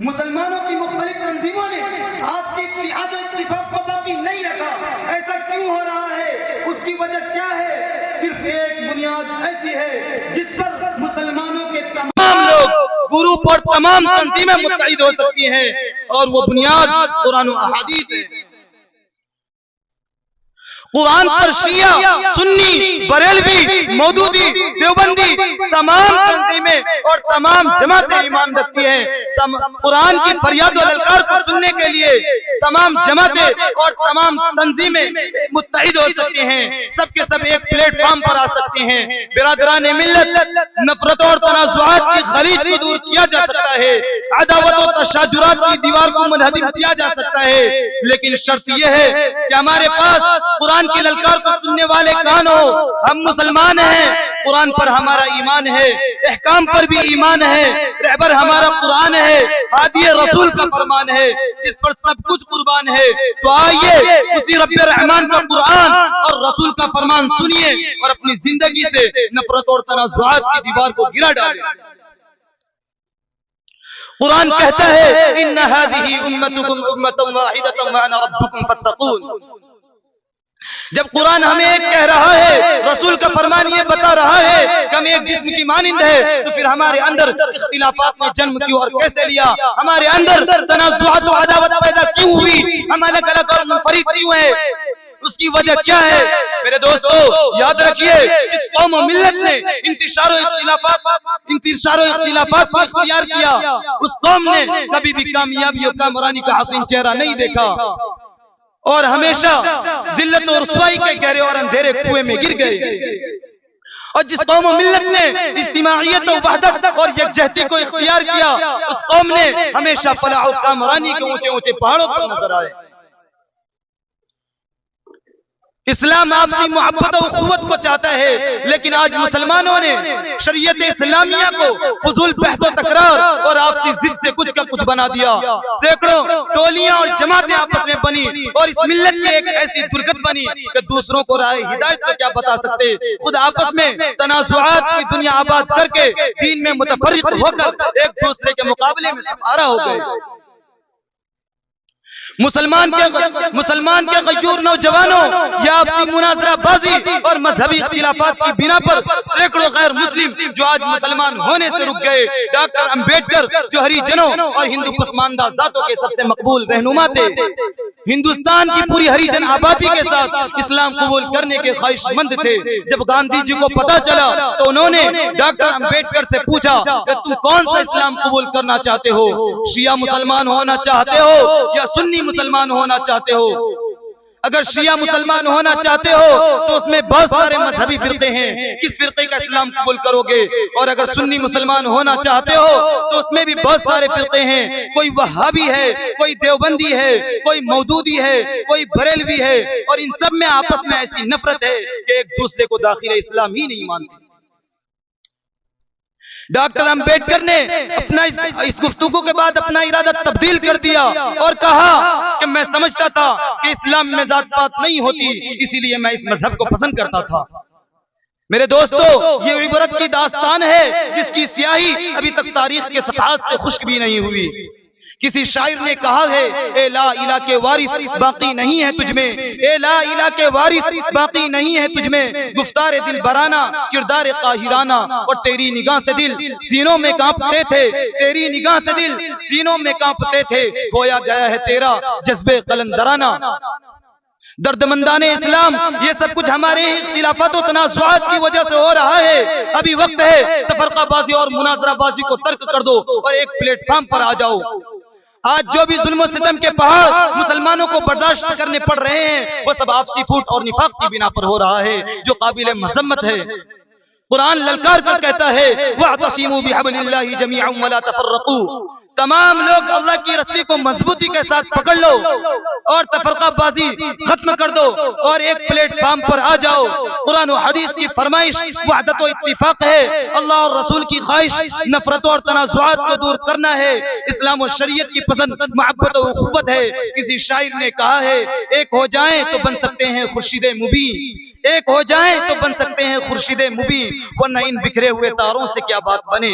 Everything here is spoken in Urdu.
مسلمانوں کی مختلف تنظیموں نے آپ کی اتحاد و اتفاق کو باقی نہیں رکھا. ایسا کیوں ہو رہا ہے؟ اس کی وجہ کیا ہے؟ صرف ایک بنیاد ایسی ہے جس پر مسلمانوں کے تمام لوگ، گروپ اور تمام تنظیمیں متحد ہو سکتی ہیں، اور وہ بنیاد قرآن و احادیث ہے. قرآن پر شیعہ، سنی، بریلوی، مودودی، دیوبندی تمام تنظیمیں اور تمام جماعتیں ایمان رکھتی ہیں. قرآن کی فریاد و للکار کو سننے کے لیے تمام جماعتیں اور تمام تنظیمیں متحد ہو سکتے ہیں. سب کے سب ایک پلیٹ فارم پر آ سکتے ہیں. برادران ملت، نفرت اور تنازعات کی خلیج کو دور کیا جا سکتا ہے. عداوت و تشاجرات کی دیوار کو منہدم کیا جا سکتا ہے. لیکن شرط یہ ہے کہ ہمارے پاس قرآن کی للکار کو سننے والے کان ہو. ہم مسلمان ہیں، قرآن پر ہمارا ایمان ہے، احکام پر بھی ایمان ہے، رہبر ہمارا قرآن ہے، ہادی رسول کا فرمان ہے جس پر سب کچھ قربان ہے. تو آئیے اسی رب رحمان کا قرآن اور رسول کا فرمان سنیے اور اپنی زندگی سے نفرت اور تنازعات کی دیوار کو گرا ڈالیں. قرآن کہتا ہے ان هذه امتكم امة واحدة وانا ربكم فاتقون. جب قرآن ہمیں ایک کہہ رہا ہے، رسول کا فرمان یہ بتا رہا ہے کہ ہم ایک جسم کی مانند ہے، تو پھر ہمارے اندر اختلافات نے جنم کیوں اور کیسے لیا؟ ہمارے اندر تنازعات و عداوت پیدا کیوں ہوئی؟ ہم الگ الگ اور منفرد کیوں ہیں؟ اس کی وجہ کیا ہے؟ میرے دوستو یاد رکھیے، جس قوم و ملت نے انتشار و اختلافات کو اختیار کیا، اس قوم نے کبھی بھی کامیابی و کامرانی کا حسین چہرہ نہیں دیکھا اور ہمیشہ ذلت و رسوائی کے گہرے اور اندھیرے کنویں میں گر گئے. اور جس قوم و ملت نے اجتماعیت و وحدت اور یکجہتی کو اختیار کیا، اس قوم نے ہمیشہ فلاح و کامرانی کے اونچے اونچے پہاڑوں پر نظر آئے. اسلام آپسی محبت و اخوت کو چاہتا ہے، لیکن آج مسلمانوں نے شریعت اسلامیہ کو فضول بحث و تکرار اور آپسی ضد سے کچھ کا کچھ بنا دیا. سینکڑوں ٹولیاں اور جماعتیں آپس میں بنی اور اس ملت کی ایک ایسی درگت بنی کہ دوسروں کو راہ ہدایت کو کیا بتا سکتے، خود آپس میں تنازعات کی دنیا آباد کر کے دین میں متفرق ہو کر ایک دوسرے کے مقابلے میں سب آرا ہو گئے. مسلمان کے غیور نوجوانوں یا آپسی مناظرہ بازی اور مذہبی اختلافات کی بنا پر سینکڑوں غیر مسلم جو آج مسلمان ہونے سے رک گئے. ڈاکٹر امبیڈکر جو ہریجنوں اور ہندو پسماندہ ذاتوں کے سب سے مقبول رہنما تھے، ہندوستان کی پوری ہریجن آبادی کے ساتھ اسلام قبول کرنے کے خواہش مند تھے. جب گاندھی جی کو پتا چلا تو انہوں نے ڈاکٹر امبیڈکر سے پوچھا کہ تم کون سا اسلام قبول کرنا چاہتے ہو؟ شیعہ مسلمان ہونا چاہتے ہو یا سنی مسلمان ہونا چاہتے ہو؟ اگر شیعہ مسلمان ہونا چاہتے ہو تو اس میں بہت سارے مذہبی فرقے ہیں، کس فرقے کا اسلام قبول کرو گے؟ اور اگر سنی مسلمان ہونا چاہتے ہو تو اس میں بھی بہت سارے فرقے ہیں، کوئی وہابی ہے، کوئی دیوبندی ہے، کوئی مودودی ہے، کوئی بریلوی ہے، اور ان سب میں آپس میں ایسی نفرت ہے کہ ایک دوسرے کو داخل اسلام ہی نہیں مانتے. ڈاکٹر امبیڈکر نے اپنا اس گفتگو کے بعد اپنا ارادہ تبدیل کر دیا اور کہا کہ میں سمجھتا تھا کہ اسلام میں ذات پات نہیں ہوتی، اسی لیے میں اس مذہب کو پسند کرتا تھا. میرے دوستو یہ عبرت کی داستان ہے جس کی سیاہی ابھی تک تاریخ کے صفحات سے خشک بھی نہیں ہوئی. کسی شاعر نے کہا ہے اے لا الہ کے وارث باقی نہیں ہے تجھ میں، اے لا الہ کے وارث باقی نہیں ہے تجھ میں، گفتار دل برانہ کردار قاہرانہ، اور تیری نگاہ سے دل سینوں میں کانپتے تھے، تیری نگاہ سے دل سینوں میں کانپتے تھے، کھویا گیا ہے تیرا جذبے قلندرانہ. دردمندان اسلام یہ سب کچھ ہمارے اختلافات و تنازعات کی وجہ سے ہو رہا ہے. ابھی وقت ہے تفرقہ بازی اور مناظرہ بازی کو ترک کر دو اور ایک پلیٹ فارم پر آ جاؤ. آج جو بھی ظلم و ستم کے پہاڑ مسلمانوں کو برداشت کرنے پڑ رہے ہیں وہ سب آپسی پھوٹ اور نفاق کی بنا پر ہو رہا ہے جو قابل مذمت ہے. قرآن للکار کر کہتا ہے وَاعْتَصِمُوا بِحَبْلِ اللَّهِ جَمِيعًا وَلَا تَفَرَّقُوا. تمام لوگ اللہ کی رسی کو مضبوطی کے ساتھ پکڑ لو اور تفرقہ بازی ختم کر دو اور ایک پلیٹ فارم پر آ جاؤ. قرآن و حدیث کی فرمائش وحدت و اتفاق ہے، اللہ اور رسول کی خواہش نفرت اور تنازعات کو دور کرنا ہے، اسلام و شریعت کی پسند محبت و اخوت ہے. کسی شاعر نے کہا ہے ایک ہو جائیں تو بن سکتے ہیں خورشید مبین، ایک ہو جائیں تو بن سکتے ہیں خورشید مبین، ورنہ ان بکھرے ہوئے تاروں سے کیا بات بنے.